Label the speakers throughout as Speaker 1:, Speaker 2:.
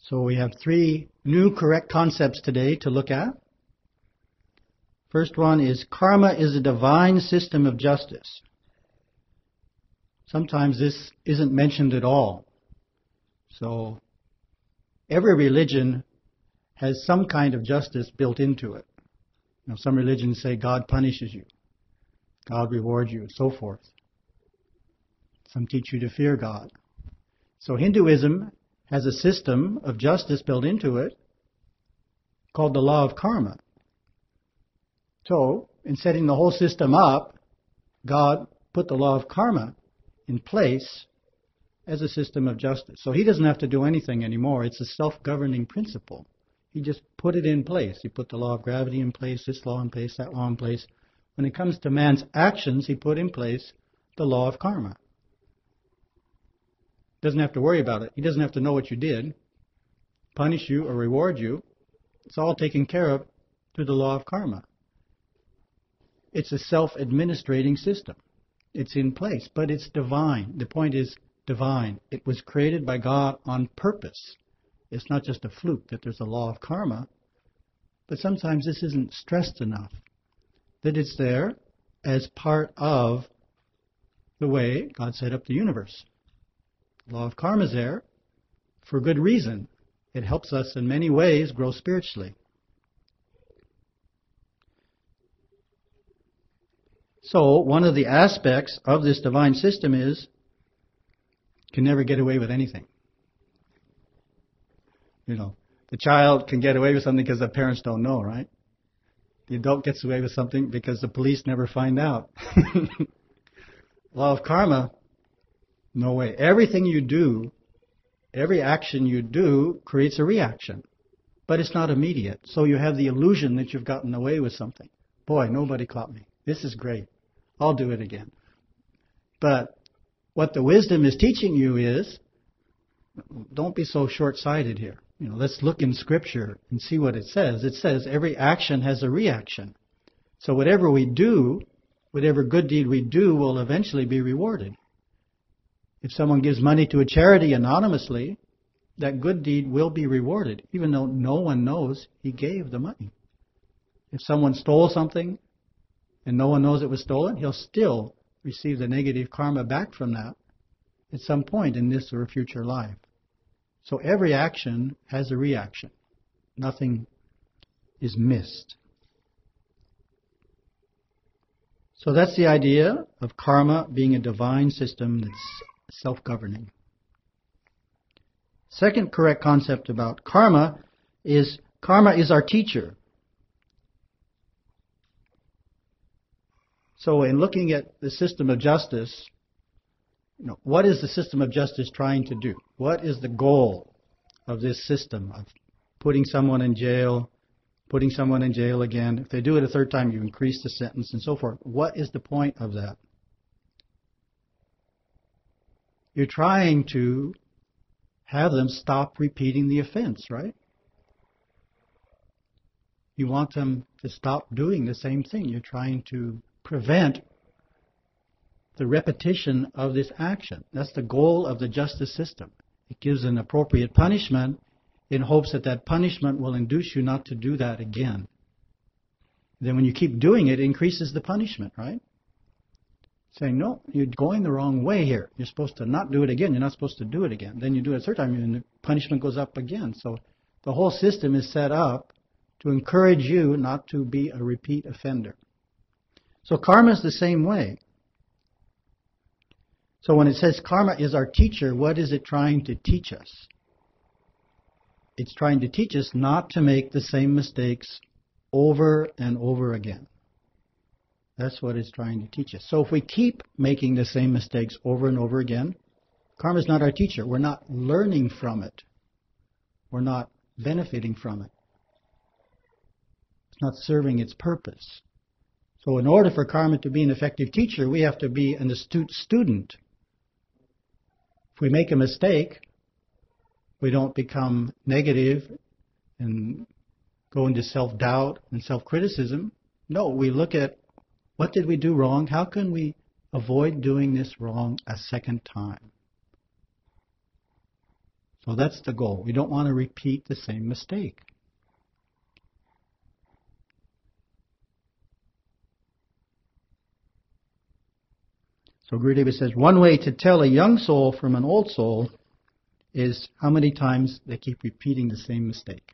Speaker 1: So we have three new correct concepts today to look at. First one is karma is a divine system of justice. Sometimes this isn't mentioned at all. So every religion has some kind of justice built into it. You know, some religions say God punishes you, God rewards you, and so forth. Some teach you to fear God. So Hinduism has a system of justice built into it called the law of karma. So, in setting the whole system up, God put the law of karma in place as a system of justice. So He doesn't have to do anything anymore. It's a self-governing principle. He just put it in place. He put the law of gravity in place, this law in place, that law in place. When it comes to man's actions, He put in place the law of karma. Doesn't have to worry about it. He doesn't have to know what you did, punish you or reward you. It's all taken care of through the law of karma. It's a self-administrating system. It's in place, but it's divine. The point is divine. It was created by God on purpose. It's not just a fluke that there's a law of karma, but sometimes this isn't stressed enough, that it's there as part of the way God set up the universe. The law of karma is there for good reason. It helps us in many ways grow spiritually. So one of the aspects of this divine system is you can never get away with anything. You know, the child can get away with something because the parents don't know, right? The adult gets away with something because the police never find out. Law of karma, no way. Everything you do, every action you do creates a reaction. But it's not immediate. So you have the illusion that you've gotten away with something. Boy, nobody caught me. This is great. I'll do it again. But what the wisdom is teaching you is, don't be so short-sighted here. You know, let's look in Scripture and see what it says. It says every action has a reaction. So whatever we do, whatever good deed we do will eventually be rewarded. If someone gives money to a charity anonymously, that good deed will be rewarded, even though no one knows he gave the money. If someone stole something and no one knows it was stolen, he'll still receive the negative karma back from that at some point in this or a future life. So every action has a reaction. Nothing is missed. So that's the idea of karma being a divine system that's self-governing. Second correct concept about karma is our teacher. So in looking at the system of justice, what is the system of justice trying to do? What is the goal of this system of putting someone in jail, putting someone in jail again? If they do it a third time, you increase the sentence and so forth. What is the point of that? You're trying to have them stop repeating the offense, right? You want them to stop doing the same thing. You're trying to prevent the repetition of this action. That's the goal of the justice system. It gives an appropriate punishment in hopes that that punishment will induce you not to do that again. Then when you keep doing it, it increases the punishment, right? Saying, no, you're going the wrong way here. You're supposed to not do it again. You're not supposed to do it again. Then you do it a third time, and the punishment goes up again. So the whole system is set up to encourage you not to be a repeat offender. So karma is the same way. So when it says karma is our teacher, what is it trying to teach us? It's trying to teach us not to make the same mistakes over and over again. That's what it's trying to teach us. So if we keep making the same mistakes over and over again, karma is not our teacher. We're not learning from it. We're not benefiting from it. It's not serving its purpose. So in order for karma to be an effective teacher, we have to be an astute student. If we make a mistake, we don't become negative and go into self-doubt and self-criticism. No, we look at what did we do wrong? How can we avoid doing this wrong a second time? So that's the goal. We don't want to repeat the same mistake. So Gurudeva says, one way to tell a young soul from an old soul is how many times they keep repeating the same mistake.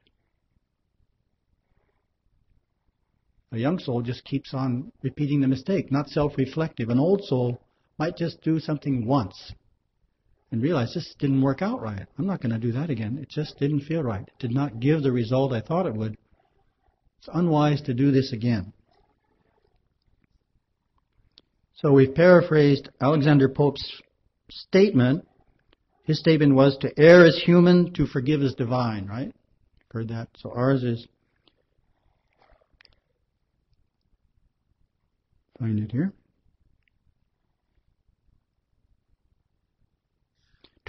Speaker 1: A young soul just keeps on repeating the mistake, not self-reflective. An old soul might just do something once and realize this didn't work out right. I'm not going to do that again. It just didn't feel right. It did not give the result I thought it would. It's unwise to do this again. So we've paraphrased Alexander Pope's statement. His statement was, to err is human, to forgive is divine, right? Heard that? So ours is, find it here.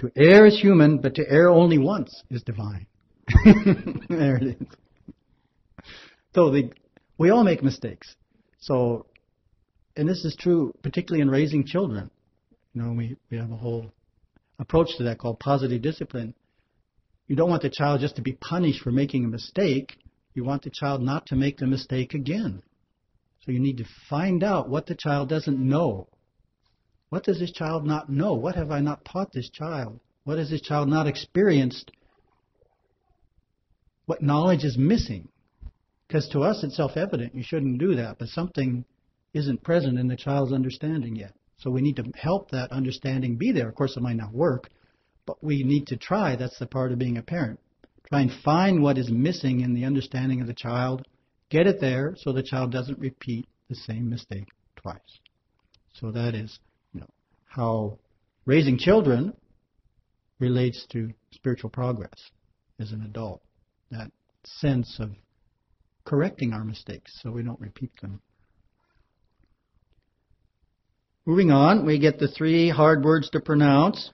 Speaker 1: To err is human, but to err only once is divine. There it is. So we all make mistakes. So, and this is true particularly in raising children. You know, we have a whole approach to that called positive discipline. You don't want the child just to be punished for making a mistake. You want the child not to make the mistake again. So you need to find out what the child doesn't know. What does this child not know? What have I not taught this child? What has this child not experienced? What knowledge is missing? Because to us it's self-evident. You shouldn't do that. But something isn't present in the child's understanding yet. So we need to help that understanding be there. Of course, it might not work, but we need to try. That's the part of being a parent. Try and find what is missing in the understanding of the child. Get it there so the child doesn't repeat the same mistake twice. So that is, how raising children relates to spiritual progress as an adult. That sense of correcting our mistakes so we don't repeat them. Moving on, we get the three hard words to pronounce.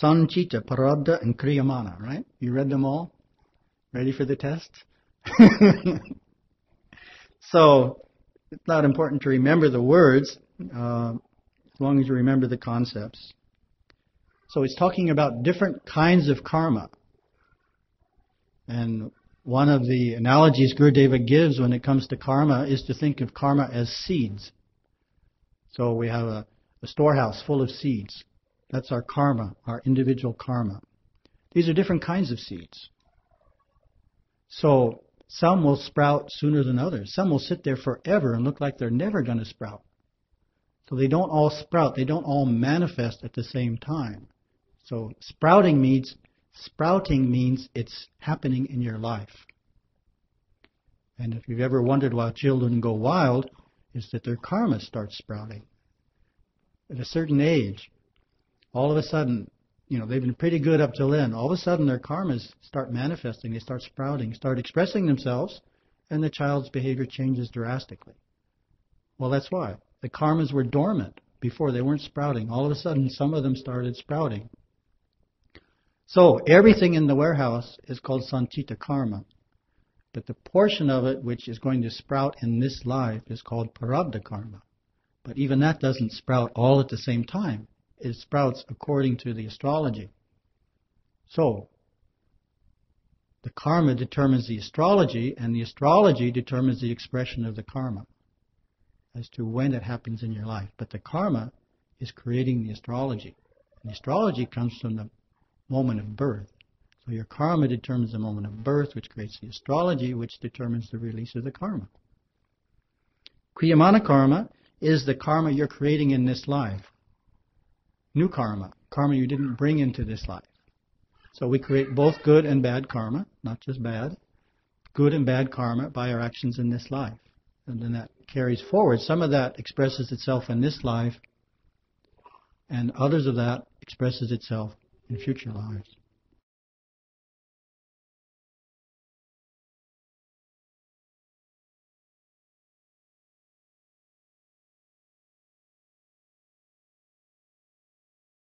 Speaker 1: Sanchita, Parabdha, and Kriyamana, right? You read them all? Ready for the test? So, it's not important to remember the words, as long as you remember the concepts. So it's talking about different kinds of karma. And one of the analogies Gurudeva gives when it comes to karma is to think of karma as seeds. So we have a storehouse full of seeds. That's our karma, our individual karma. These are different kinds of seeds. So some will sprout sooner than others. Some will sit there forever and look like they're never going to sprout. So they don't all sprout. They don't all manifest at the same time. So sprouting means it's happening in your life. And if you've ever wondered why children go wild, is that their karma starts sprouting. At a certain age, all of a sudden, they've been pretty good up till then. All of a sudden their karmas start manifesting, they start sprouting, start expressing themselves, and the child's behavior changes drastically. Well, that's why. The karmas were dormant before, they weren't sprouting. All of a sudden, some of them started sprouting. So, everything in the warehouse is called Sanchita karma. But the portion of it which is going to sprout in this life is called Parabdha karma. But even that doesn't sprout all at the same time. It sprouts according to the astrology. So, the karma determines the astrology, and the astrology determines the expression of the karma as to when it happens in your life. But the karma is creating the astrology. And the astrology comes from the moment of birth. So your karma determines the moment of birth, which creates the astrology, which determines the release of the karma. Kriyamana karma is the karma you're creating in this life. New karma, karma you didn't bring into this life. So we create both good and bad karma, not just bad. Good and bad karma by our actions in this life. And then that carries forward. Some of that expresses itself in this life, and others of that expresses itself in future lives.